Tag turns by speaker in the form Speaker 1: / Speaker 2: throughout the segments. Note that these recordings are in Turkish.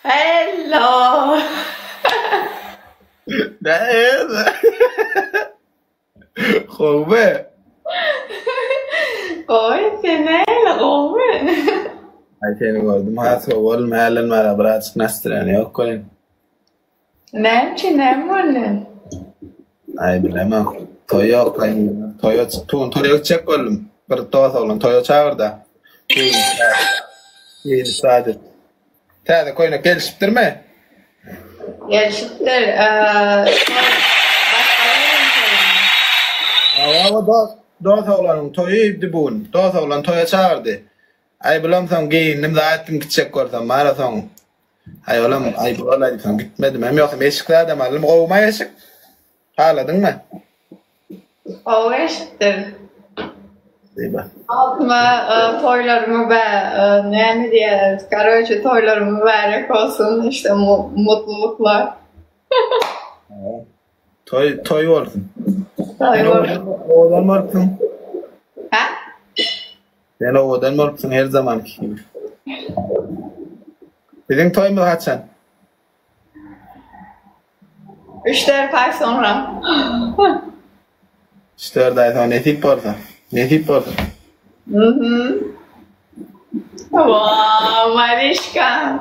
Speaker 1: Hello.
Speaker 2: Đấy. Khổ bê.
Speaker 1: Oi, seni ol.
Speaker 2: Ay seni gördüm. Hasıl oğlum halen var. Birazcık nasıl yani yok koyun.
Speaker 1: Nem var.
Speaker 2: Ay bilemem. Toy yok. Toy yok. Toy yok çek oğlum. Bir toz oğlum. Toy yok çağır da. İyi sadece. Sen koyuna gelişiptir mi?
Speaker 1: Yaşıttır.
Speaker 2: Ama doz oğlanın toyu ibdi bugün. Doz oğlan toya çağırdı. Ay bilemsem giyindim zaten gidecek korsam. Bana son. Ay oğlum ay bu olaydı sen gitmedim. Hem yoksa eşikler de malum. Kovma eşik. Ağladın mı?
Speaker 1: O yaşıttır.
Speaker 2: İyi bak.
Speaker 1: Altıma toylarımı ne diye Karaca toylarımı vererek olsun işte mutluluklar.
Speaker 2: Toy olsun.
Speaker 1: Toy
Speaker 2: Oğlan mı olsun?
Speaker 1: Ha?
Speaker 2: Sen oğlan mı olsun her zamanki gibi. Bizim toy mu Haçan?
Speaker 1: 3-4 ay sonra.
Speaker 2: İşte orada sonra netip olsa. Netip olsa.
Speaker 1: Wow, Mariška.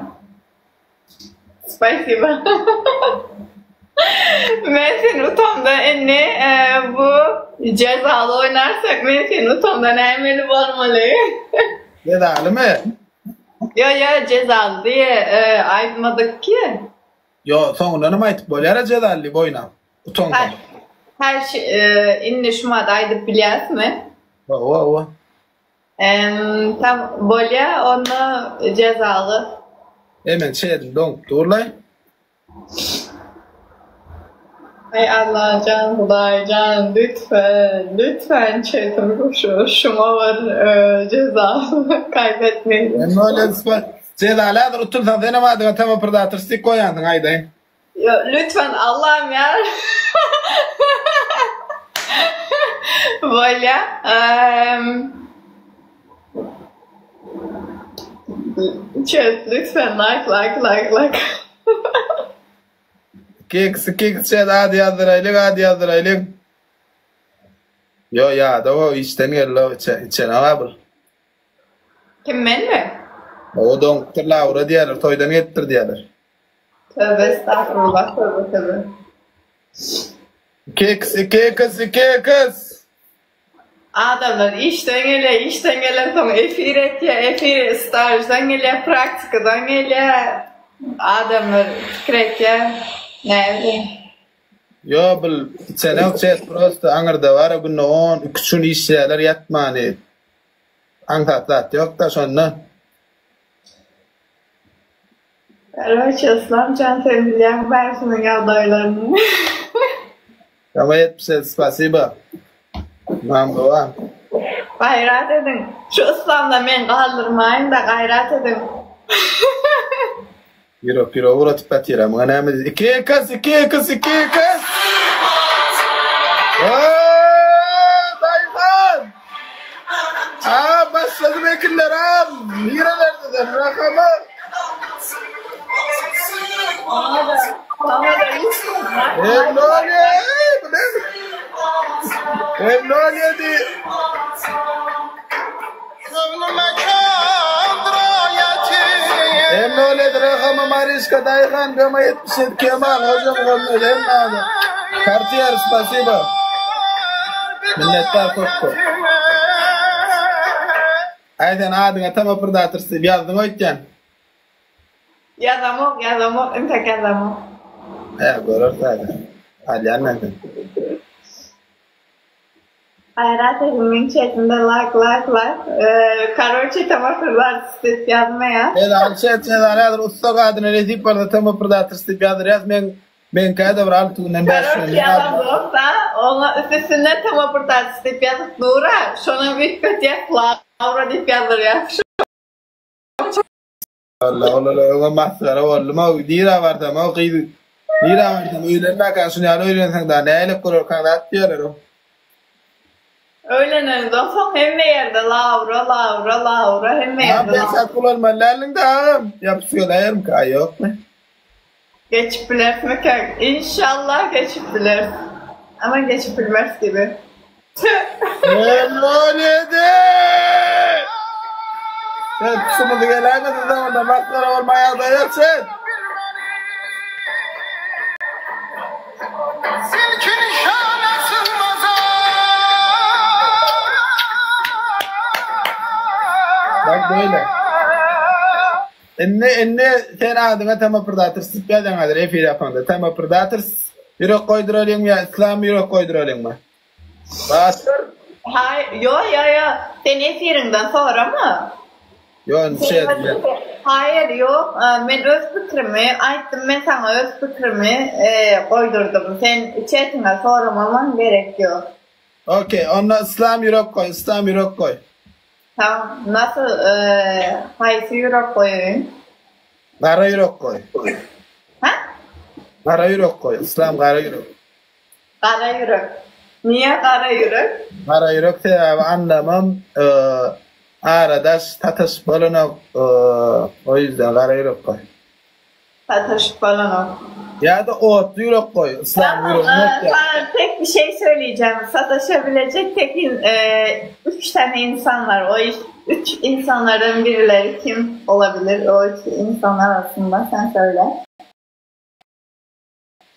Speaker 1: Спасибо. Ben seni utandı anne. Bu cezalı oynarsak ben seni utandan emeli olmalı.
Speaker 2: Cezalı mı?
Speaker 1: Ya cezalı diye aytmadık ki.
Speaker 2: Yo sonunda mı aytıp böyle cezalı boyuna? Utan
Speaker 1: Her, her şey inni şu madde aydıp biliyorsun mu?
Speaker 2: O.
Speaker 1: Tam böyle onu cezalı.
Speaker 2: Hemen şey donk doğrulay.
Speaker 1: Ay Allah can Huday can lütfen çetin şuma var cezalı kaybetmeyin.
Speaker 2: Ben öyle cezalı adır otursan sen ama adına tamam predatırsın koyandın aydayın.
Speaker 1: Lütfen Allah'ım ya. Böyle chat lütfen like.
Speaker 2: Keks şey hadi yazdıraylık. Yo ya da o işten geldi içen abi.
Speaker 1: Kim ben mi?
Speaker 2: O donk Laura diyorlar toydan getir diyorlar.
Speaker 1: Tövbe estağfurullah tövbe.
Speaker 2: Keks.
Speaker 1: Adamlar işten gele sonra efir stajdan gele praktikadan gele adamlar fikretya ne bileyim.
Speaker 2: Yo bil içen şey prosto anırda var bunu on üçün işler yatmani. Antatlat yok da sonra.
Speaker 1: Короче, İslamcan temizleyen versinin yağdaylarını.
Speaker 2: Ama yetmişe spasiba. Mambo.
Speaker 1: Gayret edin. Şu İslam'da men kaldırmayın da gayret edin.
Speaker 2: Piro uğratıp batira. Mıganamız iki kız. Dayıkan. Başladı bekirler am. Nerelerdedir rakamı? Ne oluyor di? Ne oluyor rakamı Mariška Dayıkan Gama 77 Kemal hocam olmuyor hem ne Kartiyar spasiba. Minnettar kokko. Aydan adına tam predatırsın yazdın oyken.
Speaker 1: Yazamok, entek yazamok.
Speaker 2: Görür zaten. Hadi anladın.
Speaker 1: Gayret edin, min chatinde like. Короче, tamam predatırsın yazmaya.
Speaker 2: Cezalar ustak adına rezip var tam predatırsın yaz men kayda var altından
Speaker 1: Короче, yazam olsa ona üstesinde tam predatırsın yazıp Nura. Şuna bir kötüye Laura deyip yazır ya.
Speaker 2: Allah mascara oğlum dira var da o kıydı dira var da öyle ne kan şunu öğrensen da ne ele kurur kan atıyorlar
Speaker 1: Öğlenen son hemme yerde Laura hemme yerde
Speaker 2: Ben satkular mallarının da ağam. Yapışıyor ayarım ka yok mu?
Speaker 1: geçip bilir mi ki? İnşallah geçip bilir. Ama geçip bilmez gibi.
Speaker 2: Elolede! Sen kusumuzu gelemedi zamanda maklara olmaya dayarsın.
Speaker 3: Silkin şanesın
Speaker 2: Bak böyle. Enne sen adına tema predators tipyadan adır efir yapanda. Tema predators yürek koyduralım ya İslam yürek koyduralım mı? Bastır.
Speaker 1: Hayır, yo. Sen efirinden sonra mı?
Speaker 2: Yok şey edeceğim.
Speaker 1: Hayır yok. Ben öz fikrimi ayttım. Ben sana öz fikrimi koydurdum. Sen chatine sormaman gerekiyor.
Speaker 2: Okey. Onunla İslam yürek koy. İslam yürek koy.
Speaker 1: Tamam. Nasıl haysi yürek koyayım?
Speaker 2: Kara yürek koy.
Speaker 1: Ha?
Speaker 2: Kara yürek koy. İslam kara yürek.
Speaker 1: Kara yürek. Niye kara yürek?
Speaker 2: Kara yürek de anlamam aradaş tatış boluna o yüzden kara yürek koy.
Speaker 1: Satış falan o.
Speaker 2: Ya da ot yürek koy. İslam
Speaker 1: Tamam,
Speaker 2: yürek koy.
Speaker 1: sana tek bir şey söyleyeceğim. Sataşabilecek tek 3 tane insan var. O 3 insanlardan birileri kim olabilir? O 3 insanlar arasında sen söyle.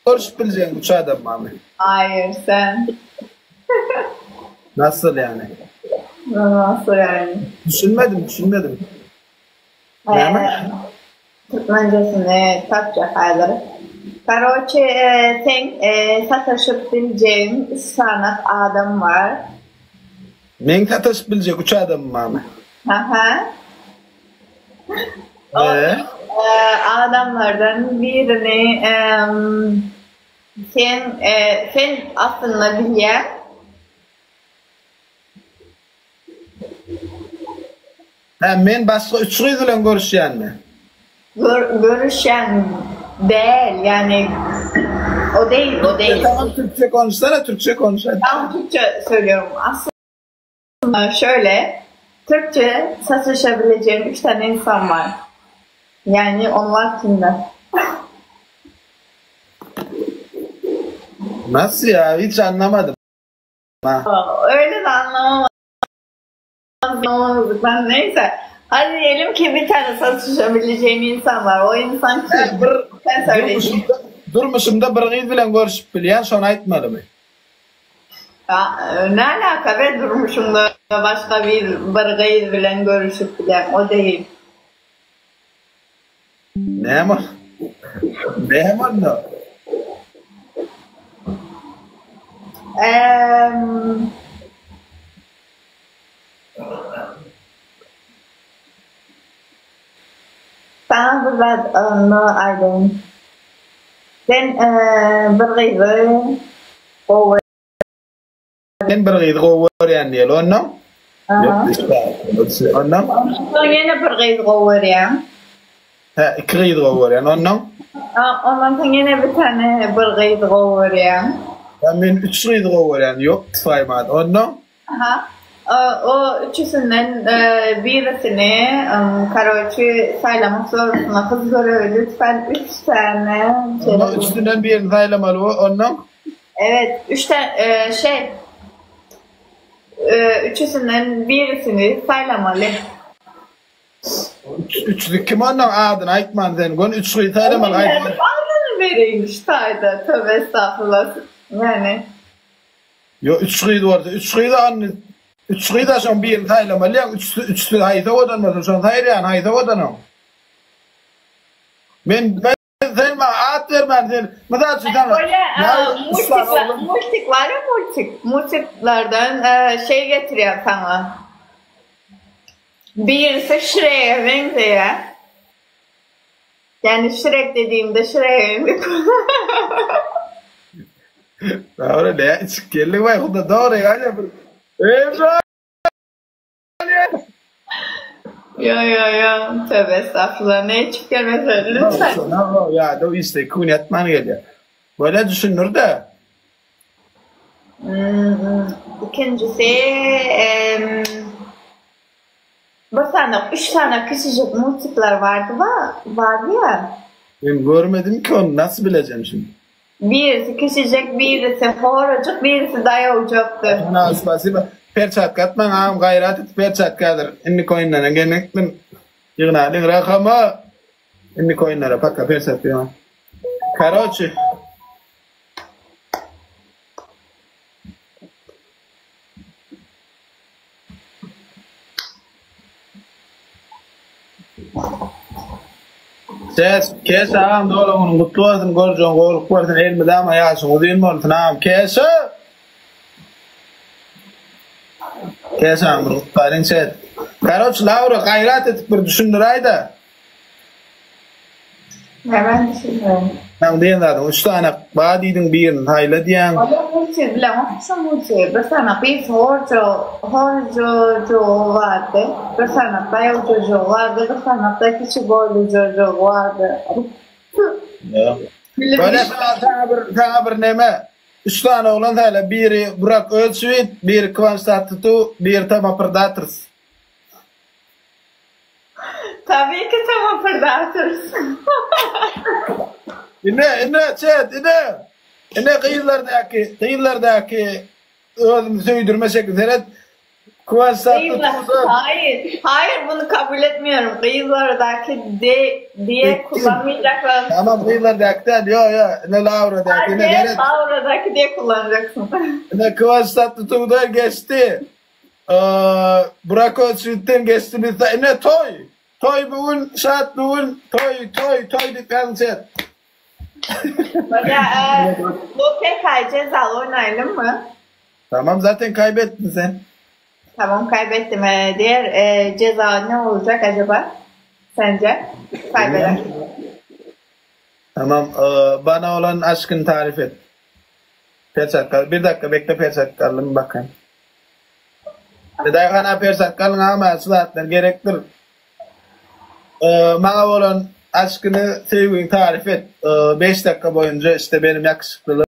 Speaker 2: Görüş bileceğin üç adam mı?
Speaker 1: Hayır sen.
Speaker 2: Nasıl yani?
Speaker 1: Nasıl yani?
Speaker 2: Düşünmedim. Ne?
Speaker 1: Türkmencesinde Türkçe hayırları. Karoçe sen sataşıp bileceğin 3 tane adam var.
Speaker 2: Men tatış bilecek üç adam mı?
Speaker 1: Aha. Adamlardan birini sen aslında biliyor.
Speaker 2: Men başka üç kızla görüşen mi?
Speaker 1: Görüşen değil yani o değil.
Speaker 2: Tamam Türkçe konuşsana, Türkçe konuş.
Speaker 1: Ben Türkçe söylüyorum. Aslında şöyle Türkçe satışabileceğim 3 tane insan var. Yani onlar kimler?
Speaker 2: Nasıl ya? Hiç anlamadım. Ha.
Speaker 1: Öyle de anlamam. Ben neyse. Hadi diyelim ki bir tane satışabileceğim insan var. O insan kim? Sen söyleyeceksin.
Speaker 2: Durmuşum da bir kız bilen görüşüp bilen sonra aytmadı mı?
Speaker 1: Ya, ne alaka be durmuşum da başka bir kız bilen görüşüp bilen o değil.
Speaker 2: Ne mi? Ne mi onu?
Speaker 1: Sana biraz aydın. Sen bir kızı o
Speaker 2: Ben bir kız kovuyor diye onu. Yok işte. Onu.
Speaker 1: Sonra yine bir kız kovuyor.
Speaker 2: Ha, iki kız kovuyor onu.
Speaker 1: Ondan sonra yine bir tane bir kız kovuyor.
Speaker 2: Ben üç kız kovuyor yok tıfaymadı onu.
Speaker 1: Aha. O üçüsünden birisini karoçu saylamak zorunda kız görüyor. Lütfen 3 tane.
Speaker 2: Üçünden birini saylamalı onu.
Speaker 1: Evet, 3 tane üçüsünden birisini saylamalı.
Speaker 2: Üçlük kim onun adını aytman sen. Gon üç kız saylamalı aytman.
Speaker 1: Adını vereyim işte hayda. Tövbe estağfurullah. Yani.
Speaker 2: Yo üç kız vardı. Üç kız da anne. Üç kız da son birini saylamalı. Üçlü hayta odanmasın. Son saylayan hayta odanım. Ben sen bana at vermen sen. Mesela çıkan.
Speaker 1: Öyle multik var ya multik. Multiklerden şey getiriyor sana. Birisi Shrek'e benziyor. Yani Shrek dediğimde Shrek'e benziyor.
Speaker 2: Doğru ne? Çıkkellik var. O da doğru ya. Ebru!
Speaker 1: Yo. Tövbe estağfurullah. Ne çık gelmese lütfen.
Speaker 2: Ya da işte küniyetman geliyor. Böyle düşünür de.
Speaker 1: İkincisi bir tane, 3 tane küçücük multikler vardı ya.
Speaker 2: Ben görmedim ki onu nasıl bileceğim şimdi?
Speaker 1: Birisi küçücük, birisi horocuk, birisi dayavcaktı.
Speaker 2: Ana spasiba. Perçatka atman ağam gayrat et perçatkadır. Inni koyunlara genektin. Yığnadın rakamı. Inni koyunlara pakka perçatka. Karoçi. Kes ağam doğru onun kutlu olsun gorcuğun gorluk varsa elmede ama yaşın o değil mi olsun ağam kesi. Kes ağam kutların set. Karoç Laura gayrat etip bir düşündüraydı.
Speaker 1: Ben düşünüyorum.
Speaker 2: Ben diyen zaten 3 tane badiydin birini hayla diyen.
Speaker 1: Ama multi bile olsa multi. Bir tane bir horcu vardı. Bir tane dayavcı vardı. Bir tane da küçük gorlucu vardı.
Speaker 2: Böyle sana bir neme. 3 tane olan hala biri Burak Özçivit, biri Kıvanç Tatlıtuğ, biri Tama Predators.
Speaker 1: Tabii ki tamam fırlatırız.
Speaker 2: İne chat, İne kıyılardaki özümü söydürme şekilde Kıvanç Tatlıtuğ'da.
Speaker 1: Hayır bunu kabul etmiyorum. Kıyılardaki diye kullanmayacaklar.
Speaker 2: Tamam kıyılardaki de ne Laura'daki ne
Speaker 1: Hayır, Laura'daki diye kullanacaksın.
Speaker 2: Ne Kıvanç Tatlıtuğ'da geçti. Burak Özçivit'ten geçti. Ne Toy bugün, saat bugün, toy dikkat chat.
Speaker 1: Bu PK cezalı oynayalım mı?
Speaker 2: Tamam zaten kaybettin sen.
Speaker 1: Tamam kaybettim. Diğer ceza ne olacak acaba? Sence? Kaybeder.
Speaker 2: Tamam bana olan aşkını tarif et. Perçatkal. Bir dakika bekle perçatkalım bakayım. Bir dakika perçatkalın ama saatler gerektir. Bana olan aşkını sevgini tarif et. 5 dakika boyunca işte benim yakışıklılığım.